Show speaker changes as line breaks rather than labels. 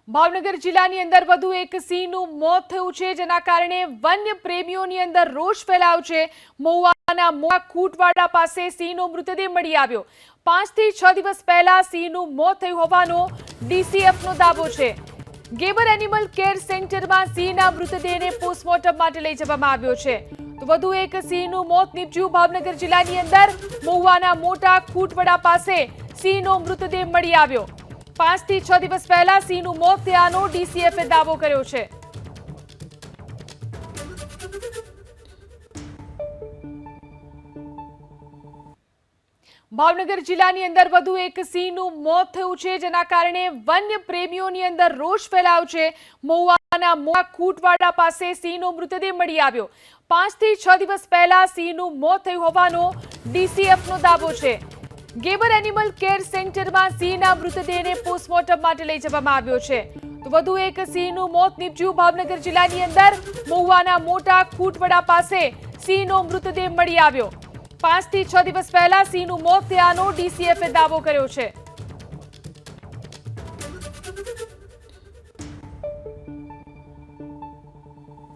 ભાવનગર જિલ્લાની અંદર વધુ એક સિંહનું મોત થયું છે, જેના કારણે વન્ય પ્રેમીઓની અંદર રોષ ફેલાયો છે। મહુવાના મોટા ખૂંટવાડા પાસે સિંહનો મૃતદેહ મળી આવ્યો। 5 થી 6 દિવસ પહેલા સિંહનું મોત થયું હોવાનો ડીસીએફનો દાવો છે। ગેબર એનિમલ કેર સેન્ટરમાં સિંહના મૃતદેહને પોસ્ટમોર્ટમ માટે લઈ જવામાં આવ્યો છે। તો વધુ એક સિંહનું મોત નીપજ્યું। ભાવનગર જિલ્લાની અંદર મહુવાના મોટા ખૂંટવાડા પાસે સિંહનો મૃતદેહ મળી આવ્યો। 5 થી 6 દિવસ પહેલા સિંહનું મોત થયાનો ડીસીએફે દાવો કર્યો છે। ભાવનગર જિલ્લાની અંદર વધુ એક સિંહનું મોત થયું છે, જેના કારણે વન્ય પ્રેમીઓની અંદર રોષ ફેલાયો છે। મહુવાના મોટા ખૂંટવાડા પાસે સિંહનો મૃતદેહ મળી આવ્યો। 5 થી 6 દિવસ પહેલા સિંહનું મોત થયું હોવાનો ડીસીએફનો દાવો છે। ગેબર એનિમલ કેર સેન્ટરમાં સિંહના મૃતદેહને પોસ્ટમોર્ટમ માટે લઈ જવામાં આવ્યો છે। તો વધુ એક સિંહનું મોત નીપજ્યું। ભાવનગર જિલ્લાની અંદર મહુવાના મોટા ખૂંટવાડા પાસે સિંહનો મૃતદેહ મળી આવ્યો। 5 થી 6 દિવસ પહેલા સિંહનું મોત થયાનો ડીસીએફે દાવો કર્યો છે।